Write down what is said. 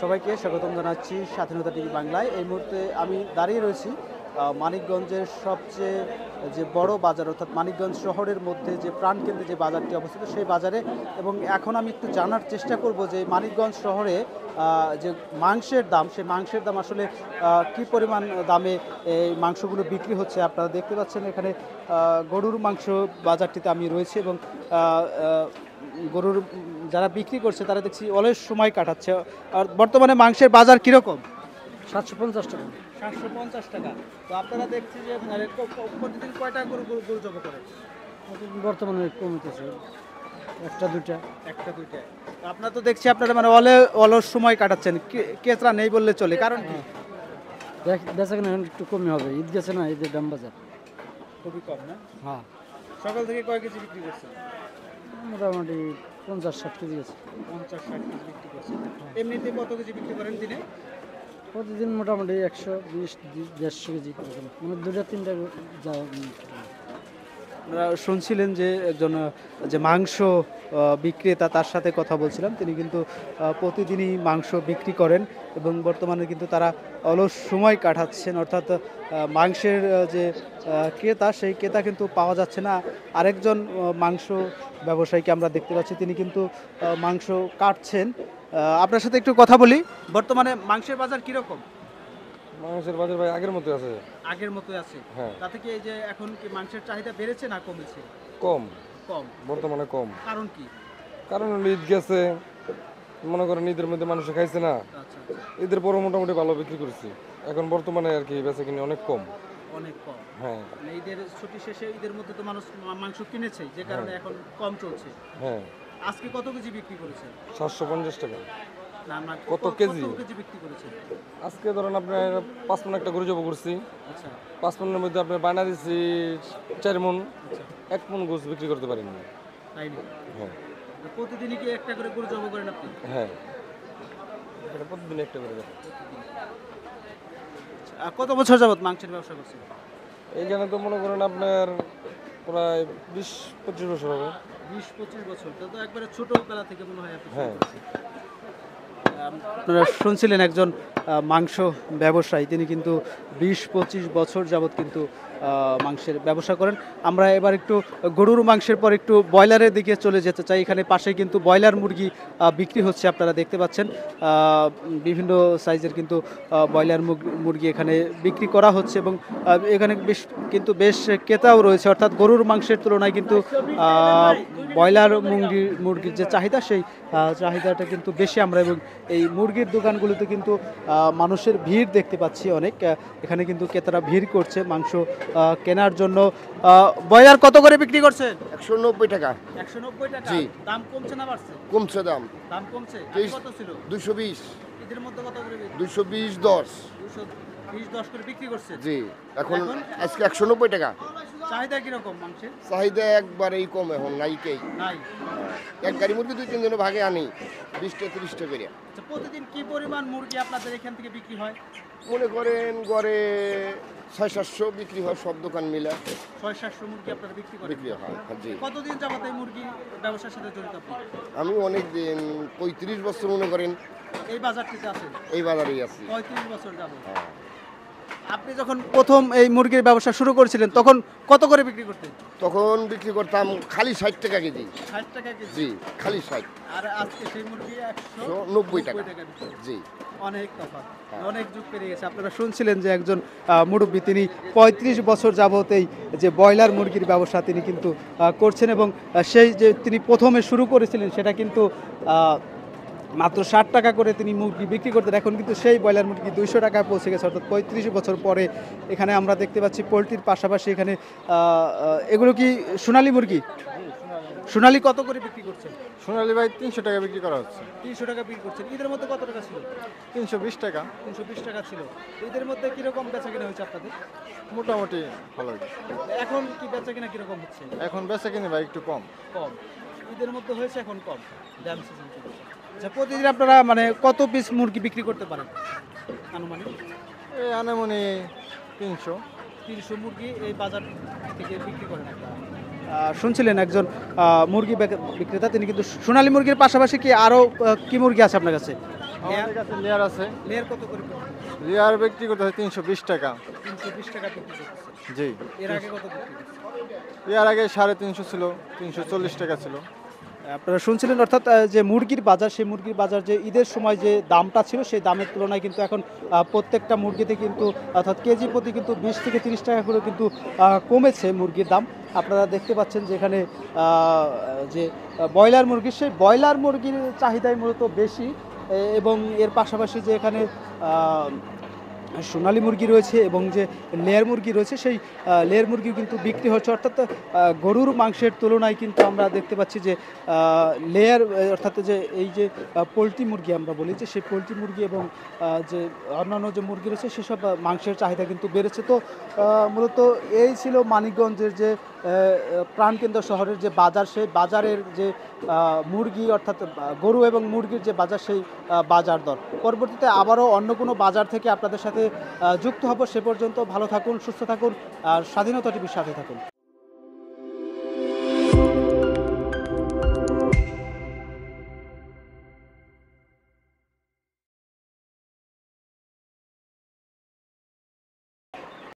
সবাইকে স্বাগতম জানাচ্ছি স্বাধীনতা টিভি বাংলায়। এই মুহূর্তে আমি দাঁড়িয়ে রয়েছি মানিকগঞ্জের সবচেয়ে যে বড় বাজার, অর্থাৎ মানিকগঞ্জ শহরের মধ্যে যে প্রাণকেন্দ্রে যে বাজারটি অবস্থিত সেই বাজারে। এবং এখন আমি একটু জানার চেষ্টা করব যে মানিকগঞ্জ শহরে যে মাংসের দাম, সেই মাংসের দাম আসলে কী পরিমাণ দামে এই মাংসগুলো বিক্রি হচ্ছে। আপনারা দেখতে পাচ্ছেন এখানে গরুর মাংস বাজারটিতে আমি রয়েছি এবং গরুর যারা বিক্রি করছে তারা দেখছি অলস সময় কাটাচ্ছে। আর বর্তমানে মাংসের বাজার কীরকম? 750 টাকা। 750 টাকা। তো আপনারা দেখছি যে প্রতিদিন কয়টা গরু গরু গরু জব করে? বর্তমানে কমতেছে, একটা দুইটা। একটা দুইটা। আপনারা তো দেখছি আপনারা মানে অলস সময় কাটাচ্ছেন, কেচরা নেই বললে চলে, কারণ কি? বেচা কেনা একটু কমই হবে, ঈদ গেছে না, ঈদের দাম বাজার খুবই কম না? হ্যাঁ, সকাল থেকে কয় কেজি বিক্রি করছেন? মোটামুটি 50-60 কেজি আছে। 50-60 কেজি বিক্রি করছেন। এমনিতে কত কেজি বিক্রি করেন দিনে? প্রতিদিন মোটামুটি 120-150 কেজি এরকম। মানে দুটা তিনটা যায়। আপনারা শুনছিলেন যে একজন যে মাংস বিক্রেতা, তার সাথে কথা বলছিলাম। তিনি কিন্তু প্রতিদিনই মাংস বিক্রি করেন এবং বর্তমানে কিন্তু তারা অলস সময় কাটাচ্ছেন, অর্থাৎ মাংসের যে ক্রেতা, সেই ক্রেতা কিন্তু পাওয়া যাচ্ছে না। আরেকজন মাংস ব্যবসায়ীকে আমরা দেখতে পাচ্ছি, তিনি কিন্তু মাংস কাটছেন। আপনার সাথে একটু কথা বলি। বর্তমানে মাংসের বাজার কীরকম? মাংসের বাজার ভাই আগের মতোই আছে। আগের মতোই আছে? হ্যাঁ। তাতে কি এই যে এখন কি মাংসের চাহিদা বেড়েছে না কমেছে? কম, কম। বর্তমানে কম। কারণ কি? কারণ হলো ঈদ গেছে, মনে করেন ঈদের মধ্যে মানুষ খাইছে না, আচ্ছা আচ্ছা, ঈদের পরে মোটামুটি ভালো বিক্রি করছি। এখন বর্তমানে আর কি বেচা কিনে অনেক কম। অনেক কম। হ্যাঁ মানে ঈদের ছুটি শেষে ঈদের মধ্যে তো মানুষ মাংস কিনেছে, যে কারণে এখন কম চলছে। হ্যাঁ। আজকে কত কেজি বিক্রি করেছেন? 750 টাকা। না না, কত কেজি? কত কেজি বিক্রি করেছেন? আজকে ধরেন আপনার 5 মণ একটা গরু জব করছি। আচ্ছা 5 মণের মধ্যে আপনার বায়না দিচ্ছি 4 মণ। আচ্ছা, 1 মণ গোছ বিক্রি করতে পারিনি। তাই না? হ্যাঁ প্রতিদিনই কি একটা করে গরু জব করেন আপনি? হ্যাঁ, এটা প্রতিদিন একটা করে দেয়। কত বছর যাবত মাংসের ব্যবসা করছেন? এইখানে তো মনে করেন আপনার প্রায় 20-25 বছর হবে। 20-25 বছর। তো তো একবারে ছোটবেলা থেকে মনে হয় আপনি শুরু হ্যাঁ। করেছেন। আপনারা শুনছিলেন একজন মাংস ব্যবসায়ী, তিনি কিন্তু 20-25 বছর যাবৎ কিন্তু মাংসের ব্যবসা করেন। আমরা এবার একটু গরুর মাংসের পর একটু ব্রয়লারের দিকে চলে যেতে চাই। এখানে পাশে কিন্তু ব্রয়লার মুরগি বিক্রি হচ্ছে, আপনারা দেখতে পাচ্ছেন। বিভিন্ন সাইজের কিন্তু ব্রয়লার মুরগি এখানে বিক্রি করা হচ্ছে এবং এখানে বেশ ক্রেতাও রয়েছে, অর্থাৎ গরুর মাংসের তুলনায় কিন্তু ব্রয়লার মুরগির যে চাহিদা, সেই চাহিদাটা কিন্তু বেশি আমরা, এবং এই মুরগির দোকানগুলোতে কিন্তু মানুষের ভিড় দেখতে পাচ্ছি অনেক। এখানে কিন্তু ক্রেতারা ভিড় করছে মাংস কেনার জন্য। ব্রয়লার কত করে বিক্রি করছেন? 190 টাকা। 190 টাকা। জি। দাম কমছে না বাড়ছে? কমছে দাম। দাম কমছে। কত ছিল? 220। ঈদের মধ্যে কত করে? 220 10। 220-10 করে বিক্রি করছে। জি, এখন আজকে 190 টাকা। চাহিদা কিরকম মাংসের? চাহিদা একবারেই কম, এখন নাইকেই। নাই। এক গাড়ি মুরগি 2-3 জনের ভাগে আনি 20-30 টাকা করে। আচ্ছা, প্রতিদিন কি পরিমাণ মুরগি আপনাদের এখান থেকে বিক্রি হয়? মনে করেন গড়ে 600-700 বিক্রি হয়, সব দোকান মিলে 600-700 মুরগি আপনারা বিক্রি করেন? বিক্রি হয়। জি, কতদিন যাবত এই মুরগি ব্যবসার সাথে জড়িত আপনি? আমি অনেক দিন 35 বছর মনে করেন এই বাজারটিতে আছেন? এই বাজারেই আছি। 35 বছর যাবত। হ্যাঁ। আপনি যখন প্রথম এই মুরগির ব্যবসা শুরু করেছিলেন তখন কত করে বিক্রি করতেন? তখন বিক্রি করতাম খালি 60 টাকা কেজি। 60 টাকা কেজি? জি, খালি 60। আর আজকে সেই মুরগি 190 টাকা। বিক্রি। জি। অনেক তফাৎ, হ্যাঁ। অনেক যুগ পেরিয়ে গেছে। আপনারা শুনছিলেন যে একজন মুরব্বী, তিনি 35 বছর যাবত এই যে ব্রয়লার মুরগির ব্যবসা তিনি কিন্তু করছেন এবং সেই যে তিনি প্রথমে শুরু করেছিলেন সেটা কিন্তু মাত্র 60 টাকা করে তিনি মুরগি বিক্রি করতেন। এখন কিন্তু সেই ব্রয়লার মুরগি 200 টাকায় পৌঁছে গেছে, অর্থাৎ 35 বছর পরে। এখানে আমরা দেখতে পাচ্ছি পোলট্রির পাশাপাশি এখানে এগুলো কি সোনালী মুরগি? সোনালী কত করে বিক্রি করছেন? সোনালী ভাই 300 টাকা বিক্রি করা হচ্ছে। 300 টাকা বিক্রি করছেন। ঈদের মধ্যে কত টাকা ছিল? 320 টাকা। 320 টাকা ছিল। ঈদের মধ্যে কিরকম বেচা কিনা হয়েছে আপনাদের? মোটামুটি ভালো। এখন কি বেচা কিনা কিরকম হচ্ছে? এখন বেচা কিনে ভাই একটু কম। কম। ঈদের মধ্যে হয়েছে, এখন কম। ড্যাম সিজন চলছে। আচ্ছা, প্রতিদিন আপনারা মানে কত পিস মুরগি বিক্রি করতে পারেন আনুমানিক? এই আনামনি 300। 300 মুরগি এই বাজার থেকে বিক্রি করেন আপনারা। শুনছিলেন একজন মুরগি বিক্রেতা, তিনি কিন্তু সোনালী মুরগির পাশাপাশি কি আরও কি মুরগি আছে আপনার কাছে? আমাদের কাছে লেয়ার আছে, লেয়ার কত করে? লেয়ার বিক্রি করতে হয় 320 টাকা। 320 টাকা বিক্রি করতেছে। জি, এর আগে কত বিক্রি করতেছে? এর আগে 350 ছিল, 340 টাকা ছিল। আপনারা শুনছিলেন, অর্থাৎ যে মুরগির বাজার, সেই মুরগির বাজার যে ঈদের সময় যে দামটা ছিল সেই দামের তুলনায় কিন্তু এখন প্রত্যেকটা মুরগিতে কিন্তু অর্থাৎ কেজি প্রতি কিন্তু 20 থেকে 30 টাকা করে কিন্তু কমেছে মুরগির দাম। আপনারা দেখতে পাচ্ছেন যে এখানে যে ব্রয়লার মুরগি, সেই ব্রয়লার মুরগির চাহিদাই মূলত বেশি এবং এর পাশাপাশি যে এখানে সোনালী মুরগি রয়েছে এবং যে লেয়ার মুরগি রয়েছে, সেই লেয়ার মুরগি কিন্তু বিক্রি হচ্ছে। অর্থাৎ গরুর মাংসের তুলনায় কিন্তু আমরা দেখতে পাচ্ছি যে লেয়ার অর্থাৎ যে এই যে পোলট্রি মুরগি আমরা বলি, যে সেই পোলট্রি মুরগি এবং যে অন্যান্য যে মুরগি রয়েছে সেসব মাংসের চাহিদা কিন্তু বেড়েছে। তো মূলত এই ছিল মানিকগঞ্জের যে প্রাণকেন্দ্র শহরের যে বাজার, সেই বাজারের যে মুরগি অর্থাৎ গরু এবং মুরগির যে বাজার, সেই বাজার দর। পরবর্তীতে আবারও অন্য কোনো বাজার থেকে আপনাদের সাথে যুক্ত হব। সে পর্যন্ত ভালো থাকুন, সুস্থ থাকুন আর স্বাধীনতা টিভির সাথে থাকুন।